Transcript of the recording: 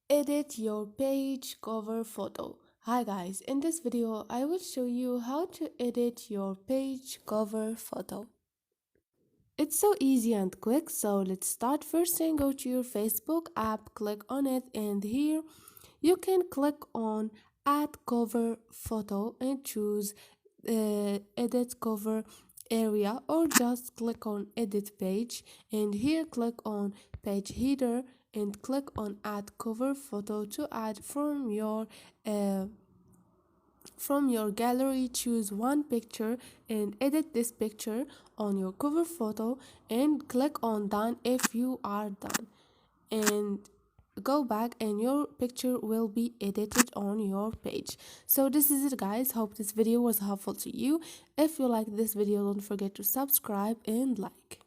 Edit your page cover photo. Hi guys, in this video I will show you how to edit your page cover photo. It's so easy and quick, so let's start. First thing, go to your Facebook app, click on it, and here you can click on add cover photo and choose edit cover area, or just click on edit page, and here click on page header and click on add cover photo to add uh, from your gallery. Choose one picture and edit this picture on your cover photo and click on done if you are done, and go back and your picture will be edited on your page. So this is it guys, hope this video was helpful to you. If you like this video, don't forget to subscribe and like.